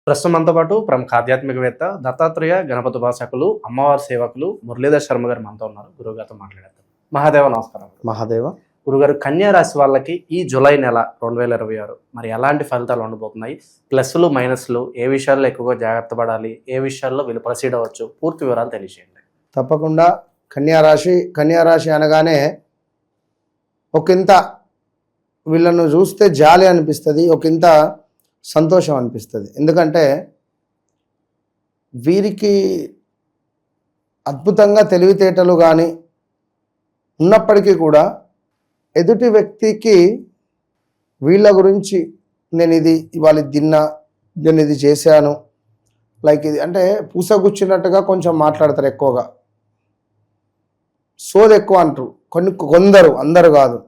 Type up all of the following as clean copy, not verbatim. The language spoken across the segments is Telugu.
ప్రస్తుతం మనతో పాటు ప్రముఖ ఆధ్యాత్మికవేత్త దత్తాత్రేయ గణపతి ఉపాసకులు అమ్మవారి సేవకులు మురళీధర్ శర్మ గారు మనతో ఉన్నారు. గురుగారితో మాట్లాడతాం. మహాదేవ నమస్కారం. మహాదేవ. గురుగారు, కన్యా రాశి వాళ్ళకి ఈ జూలై నెల 2026 మరి ఎలాంటి ఫలితాలు ఉండబోతున్నాయి? ప్లస్లు మైనస్లు ఏ విషయాల్లో ఎక్కువగా జాగ్రత్త పడాలి, ఏ విషయాల్లో వీళ్ళు ప్రొసీడ్ అవ్వచ్చు, పూర్తి వివరాలు తెలియజేయండి. తప్పకుండా. కన్యారాశి అనగానే ఒకంత వీళ్ళను చూస్తే జాలి అనిపిస్తుంది, ఒకంత సంతోషం అనిపిస్తుంది. ఎందుకంటే వీరికి అద్భుతంగా తెలివితేటలు కానీ ఉన్నప్పటికీ కూడా ఎదుటి వ్యక్తికి వీళ్ళ గురించి నేను ఇది ఇవాళ తిన్నా, నేను ఇది చేశాను, లైక్ ఇది అంటే పూసగుచ్చినట్టుగా కొంచెం మాట్లాడతారు. ఎక్కువగా సోది ఎక్కువ అంటారు కొందరు, అందరు కాదు.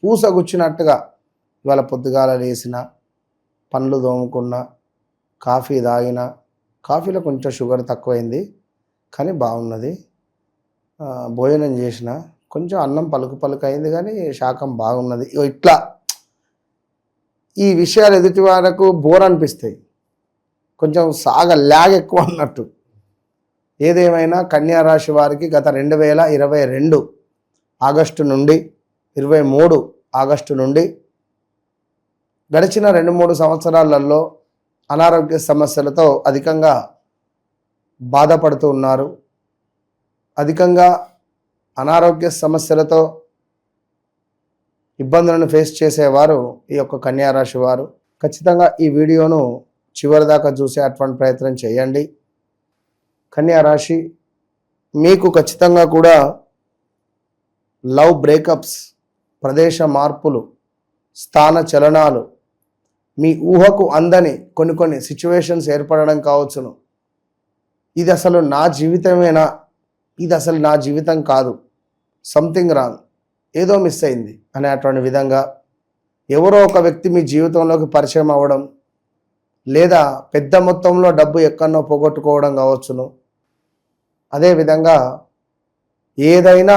పూసగుచ్చినట్టుగా ఇవాళ పొద్దుగాల లేసిన, పండ్లు తోముకున్న, కాఫీ తాగిన, కాఫీలో కొంచెం షుగర్ తక్కువైంది కానీ బాగున్నది, భోజనం చేసిన, కొంచెం అన్నం పలుకు అయింది కానీ శాకం బాగున్నది, ఇట్లా ఈ విషయాలు ఎదుటి వారికి బోర్ అనిపిస్తాయి, కొంచెం ల్యాగ్ ఎక్కువ అన్నట్టు. ఏదేమైనా కన్యారాశి వారికి గత 2022 ఆగస్టు నుండి 23 ఆగస్టు నుండి గడిచిన 2-3 సంవత్సరాలలో అనారోగ్య సమస్యలతో అధికంగా బాధపడుతూ ఉన్నారు. అధికంగా అనారోగ్య సమస్యలతో ఇబ్బందులను ఫేస్ చేసేవారు ఈ యొక్క కన్యారాశి వారు. ఖచ్చితంగా ఈ వీడియోను చివరిదాకా చూసే అటువంటి ప్రయత్నం చేయండి. కన్యారాశి మీకు ఖచ్చితంగా కూడా లవ్ బ్రేకప్స్, ప్రదేశ మార్పులు, స్థాన చలనాలు, మీ ఊహకు అందని కొన్ని సిచ్యువేషన్స్ ఏర్పడడం కావచ్చును. ఇది అసలు నా జీవితమేనా, ఇది అసలు నా జీవితం కాదు, సంథింగ్ రాంగ్, ఏదో మిస్ అయింది అనేటువంటి విధంగా ఎవరో ఒక వ్యక్తి మీ జీవితంలోకి పరిచయం అవ్వడం, లేదా పెద్ద మొత్తంలో డబ్బు ఎక్కడనో పోగొట్టుకోవడం కావచ్చును. అదేవిధంగా ఏదైనా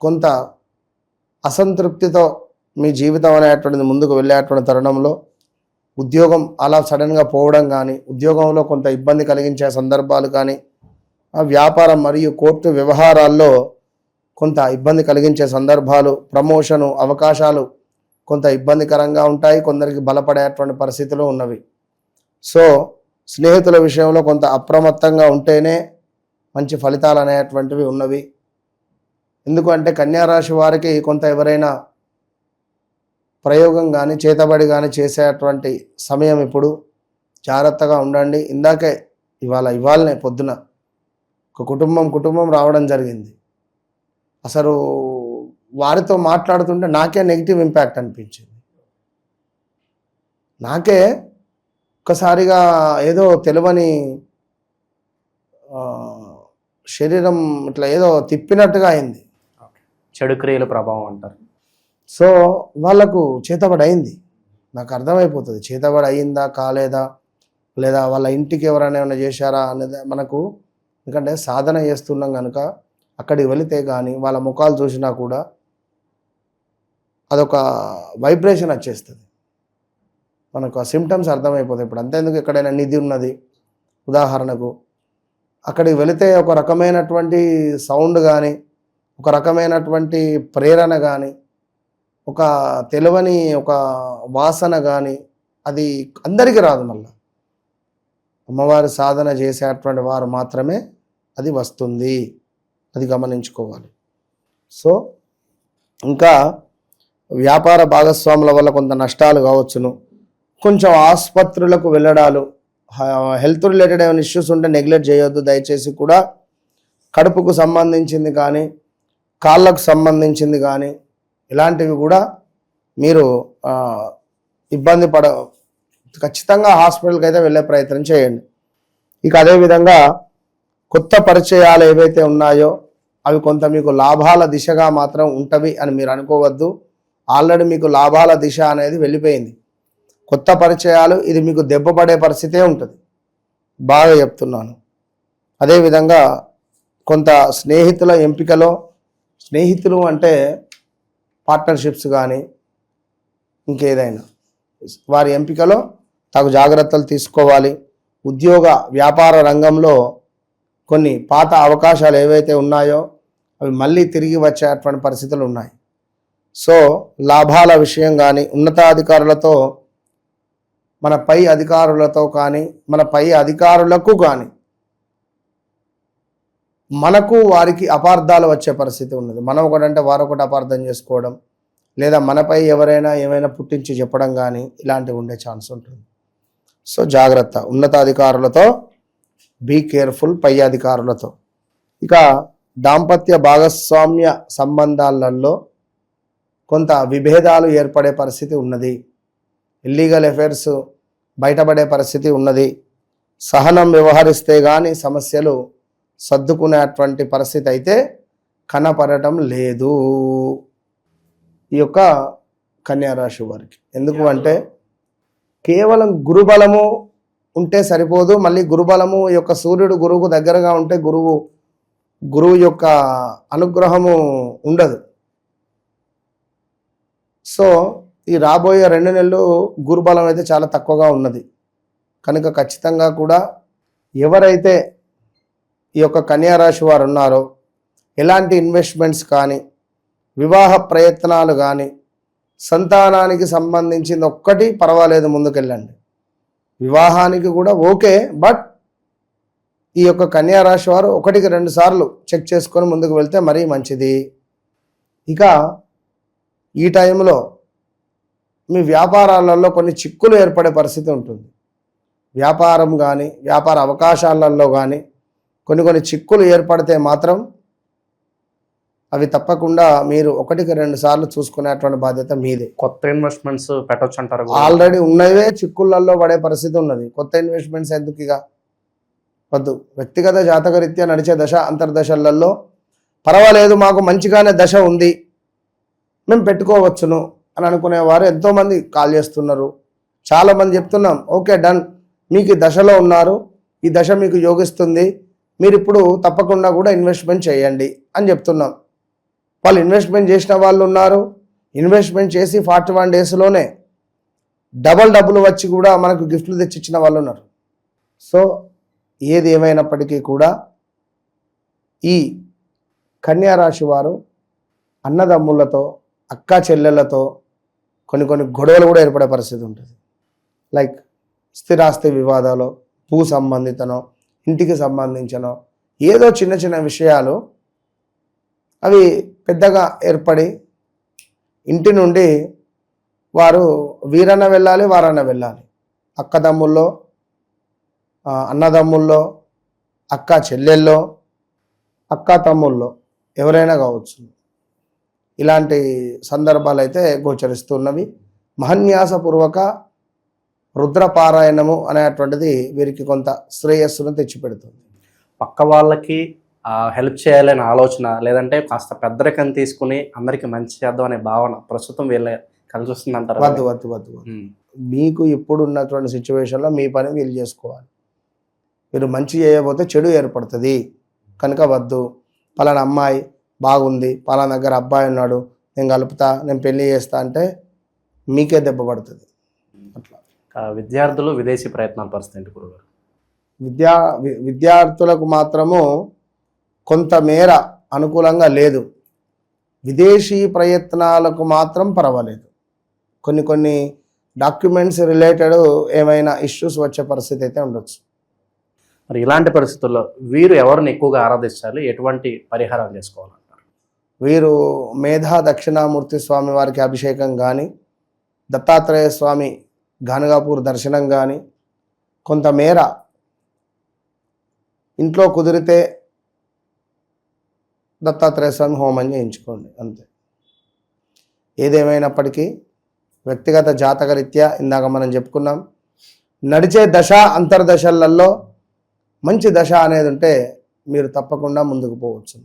కొంత అసంతృప్తితో మీ జీవితం అనేటువంటిది ముందుకు వెళ్ళేటువంటి తరుణంలో ఉద్యోగం అలా సడన్గా పోవడం కానీ, ఉద్యోగంలో కొంత ఇబ్బంది కలిగించే సందర్భాలు కానీ, వ్యాపారం మరియు కోర్టు వ్యవహారాల్లో కొంత ఇబ్బంది కలిగించే సందర్భాలు, ప్రమోషను అవకాశాలు కొంత ఇబ్బందికరంగా ఉంటాయి, కొందరికి బలపడేటువంటి పరిస్థితులు ఉన్నవి. సో స్నేహితుల విషయంలో కొంత అప్రమత్తంగా ఉంటేనే మంచి ఫలితాలు అనేటువంటివి ఉన్నవి. ఎందుకంటే కన్యారాశి వారికి కొంత ఎవరైనా ప్రయోగం కానీ చేతబడి కానీ చేసేటువంటి సమయం ఇప్పుడు. జాగ్రత్తగా ఉండండి. ఇందాకే ఇవాళనే పొద్దున ఒక కుటుంబం రావడం జరిగింది. అసలు వారితో మాట్లాడుతుంటే నాకే నెగిటివ్ ఇంపాక్ట్ అనిపించింది. నాకే ఒక్కసారిగా ఏదో తెలియని శరీరం ఇట్లా ఏదో తిప్పినట్టుగా అయింది. చెడు క్రియల ప్రభావం అంటారు. సో వాళ్ళకు చేతబడి అయింది. నాకు అర్థమైపోతుంది చేతబడి అయిందా కాలేదా, లేదా వాళ్ళ ఇంటికి ఎవరైనా ఏమైనా చేశారా అనేది మనకు. ఎందుకంటే సాధన చేస్తున్నాం కనుక అక్కడికి వెళితే కానీ వాళ్ళ ముఖాలు చూసినా కూడా అదొక వైబ్రేషన్ వచ్చేస్తుంది, మనకు ఆ సిమ్టమ్స్ అర్థమైపోతాయి. ఇప్పుడు అంతేందుకు ఎక్కడైనా నిధి ఉన్నది ఉదాహరణకు, అక్కడికి వెళితే ఒక రకమైనటువంటి సౌండ్ కానీ, ఒక రకమైనటువంటి ప్రేరణ కానీ, ఒక తెలియని ఒక వాసన కానీ, అది అందరికీ రాదు. మళ్ళీ అమ్మవారి సాధన చేసేటువంటి వారు మాత్రమే అది వస్తుంది, అది గమనించుకోవాలి. సో ఇంకా వ్యాపార భాగస్వాముల వల్ల కొంత నష్టాలు కావచ్చును, కొంచెం ఆసుపత్రులకు వెళ్ళడాలు, హెల్త్ రిలేటెడ్ ఏమైనా ఇష్యూస్ ఉంటే నెగ్లెక్ట్ చేయొద్దు దయచేసి. కూడా కడుపుకు సంబంధించింది కానీ, కాళ్ళకు సంబంధించింది కానీ ఇలాంటివి కూడా మీరు ఇబ్బంది ఖచ్చితంగా హాస్పిటల్కి అయితే వెళ్ళే ప్రయత్నం చేయండి. ఇక అదేవిధంగా కొత్త పరిచయాలు ఏవైతే ఉన్నాయో అవి కొంత మీకు లాభాల దిశగా మాత్రం ఉంటవి అని మీరు అనుకోవద్దు. ఆల్రెడీ మీకు లాభాల దిశ అనేది వెళ్ళిపోయింది. కొత్త పరిచయాలు ఇది మీకు దెబ్బపడే పరిస్థితే ఉంటుంది, బాగా చెప్తున్నాను. అదేవిధంగా కొంత స్నేహితుల ఎంపికలో, స్నేహితులు అంటే పార్ట్నర్షిప్స్ కానీ ఇంకేదైనా వారి ఎంపికలో తగు జాగ్రత్తలు తీసుకోవాలి. ఉద్యోగ వ్యాపార రంగంలో కొన్ని పాత అవకాశాలు ఏవైతే ఉన్నాయో అవి మళ్ళీ తిరిగి వచ్చేటువంటి పరిస్థితులు ఉన్నాయి. సో లాభాల విషయం కానీ, ఉన్నతాధికారులతో, మన పై అధికారులతో కానీ, మన పై అధికారులకు కానీ మనకు వారికి అపార్థాలు వచ్చే పరిస్థితి ఉన్నది. మనం ఒకటంటే వారొకటి అపార్థం చేసుకోవడం, లేదా మనపై ఎవరైనా ఏమైనా పుట్టించి చెప్పడం కానీ ఇలాంటివి ఉండే ఛాన్స్ ఉంటుంది. సో జాగ్రత్త, ఉన్నతాధికారులతో బీ కేర్ఫుల్, పై అధికారులతో. ఇక దాంపత్య భాగస్వామ్య సంబంధాలలో కొంత విభేదాలు ఏర్పడే పరిస్థితి ఉన్నది. ఇల్లీగల్ అఫైర్స్ బయటపడే పరిస్థితి ఉన్నది. సహనం వ్యవహరిస్తే కానీ సమస్యలు సర్దుకునేటువంటి పరిస్థితి అయితే కనపడటం లేదు ఈ యొక్క కన్యారాశి వారికి. ఎందుకు అంటే కేవలం గురుబలము ఉంటే సరిపోదు. మళ్ళీ గురుబలము యొక్క సూర్యుడు గురువుకు దగ్గరగా ఉంటే గురువు యొక్క అనుగ్రహము ఉండదు. సో ఈ రాబోయే 2 నెలలు గురుబలం అయితే చాలా తక్కువగా ఉన్నది. కనుక ఖచ్చితంగా కూడా ఎవరైతే ఈ యొక్క కన్యారాశి వారు ఉన్నారో ఎలాంటి ఇన్వెస్ట్మెంట్స్ కానీ, వివాహ ప్రయత్నాలు కానీ, సంతానానికి సంబంధించింది ఒక్కటి పర్వాలేదు, ముందుకెళ్ళండి. వివాహానికి కూడా ఓకే, బట్ ఈ యొక్క కన్యారాశి వారు 1-2 సార్లు చెక్ చేసుకొని ముందుకు వెళ్తే మరీ మంచిది. ఇక ఈ టైంలో మీ వ్యాపారాలలో కొన్ని చిక్కులు ఏర్పడే పరిస్థితి ఉంటుంది. వ్యాపారం కానీ, వ్యాపార అవకాశాలలో కానీ కొన్ని చిక్కులు ఏర్పడితే మాత్రం అవి తప్పకుండా మీరు 1-2 సార్లు చూసుకునేటువంటి బాధ్యత మీదే. కొత్త ఇన్వెస్ట్మెంట్స్ పెట్టొచ్చు అంటారు. ఆల్రెడీ ఉన్నవే చిక్కులలో పడే పరిస్థితి ఉన్నది. కొత్త ఇన్వెస్ట్మెంట్స్ ఎందుకు? ఇక వద్దు. వ్యక్తిగత జాతకరీత్యా నడిచే దశ అంతర్దశలలో పర్వాలేదు, మాకు మంచిగానే దశ ఉంది, మేము పెట్టుకోవచ్చును అని అనుకునేవారు ఎంతోమంది కాల్ చేస్తున్నారు. చాలామంది చెప్తున్నాం, ఓకే డన్, మీకు ఈ దశలో ఉన్నారు, ఈ దశ మీకు యోగిస్తుంది, మీరు ఇప్పుడు తప్పకుండా కూడా ఇన్వెస్ట్మెంట్ చేయండి అని చెప్తున్నాం. వాళ్ళు ఇన్వెస్ట్మెంట్ చేసిన వాళ్ళు ఉన్నారు. ఇన్వెస్ట్మెంట్ చేసి 41 డేస్లోనే డబుల్ వచ్చి కూడా మనకు గిఫ్ట్లు తెచ్చిచ్చిన వాళ్ళు ఉన్నారు. సో ఏది ఏమైనప్పటికీ కూడా ఈ కన్యారాశి వారు అన్నదమ్ములతో, అక్క చెల్లెళ్ళతో కొన్ని గొడవలు కూడా ఏర్పడే పరిస్థితి ఉంటుంది. లైక్ స్థిరాస్తి వివాదాలు, భూ సంబంధితనో, ఇంటికి సంబంధించనో ఏదో చిన్న విషయాలు అవి పెద్దగా ఏర్పడి ఇంటి నుండి వారు వీరన్న వెళ్ళాలి, వారన్న వెళ్ళాలి. అక్కదమ్ముల్లో, అన్నదమ్ముల్లో, అక్క చెల్లెల్లో, అక్క తమ్ముల్లో ఎవరైనా కావచ్చు. ఇలాంటి సందర్భాలు అయితే గోచరిస్తున్నవి. మహన్యాసపూర్వక రుద్రపారాయణము అనేటువంటిది వీరికి కొంత శ్రేయస్సును తెచ్చిపెడుతుంది. పక్క వాళ్ళకి హెల్ప్ చేయాలనే ఆలోచన, లేదంటే కాస్త పెద్దరికం తీసుకుని అందరికి మంచి చేద్దాం అనే భావన ప్రస్తుతం వీళ్ళ కలిసి వస్తుంది అంటారు. వద్దు. మీకు ఇప్పుడు ఉన్నటువంటి సిచ్యువేషన్లో మీ పని వీళ్ళు చేసుకోవాలి. మీరు మంచి చేయబోతే చెడు ఏర్పడుతుంది. కనుక వద్దు. పలానా అమ్మాయి బాగుంది, పలానా దగ్గర అబ్బాయి ఉన్నాడు, నేను కలుపుతా, నేను పెళ్లి చేస్తా అంటే మీకే దెబ్బ పడుతుంది. అట్లా విద్యార్థులు విదేశీ ప్రయత్నాల పరిస్థితి ఏంటి గురుగారు? విద్యార్థులకు మాత్రము కొంతమేర అనుకూలంగా లేదు. విదేశీ ప్రయత్నాలకు మాత్రం పర్వాలేదు. కొన్ని డాక్యుమెంట్స్ రిలేటెడ్ ఏమైనా ఇష్యూస్ వచ్చే పరిస్థితి అయితే ఉండొచ్చు. మరి ఇలాంటి పరిస్థితుల్లో వీరు ఎవరిని ఎక్కువగా ఆరాధించాలి, ఎటువంటి పరిహారాలు చేసుకోవాలంటారు? వీరు మేధా దక్షిణామూర్తి స్వామి వారికి అభిషేకం కానీ, దత్తాత్రేయ స్వామి గానగాపూర్ దర్శనం కానీ, కొంతమేర ఇంట్లో కుదిరితే దత్తాత్రేయ స్వామి హోమం చేయించుకోండి, అంతే. ఏదేమైనప్పటికీ వ్యక్తిగత జాతకరీత్యా ఇందాక మనం చెప్పుకున్నాం, నడిచే దశ అంతర్దశలలో మంచి దశ అనేది ఉంటే మీరు తప్పకుండా ముందుకు పోవచ్చు.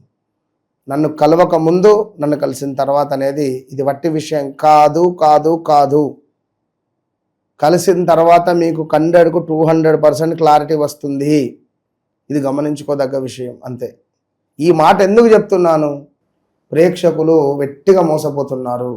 నన్ను కలవక ముందు, నన్ను కలిసిన తర్వాత అనేది ఇది వట్టి విషయం కాదు. కలిసిన తర్వాత మీకు 100కు 200% క్లారిటీ వస్తుంది. ఇది గమనించుకోదగ్గ విషయం, అంతే. ఈ మాట ఎందుకు చెప్తున్నాను? ప్రేక్షకులు వెట్టిగా మోసపోతున్నారు.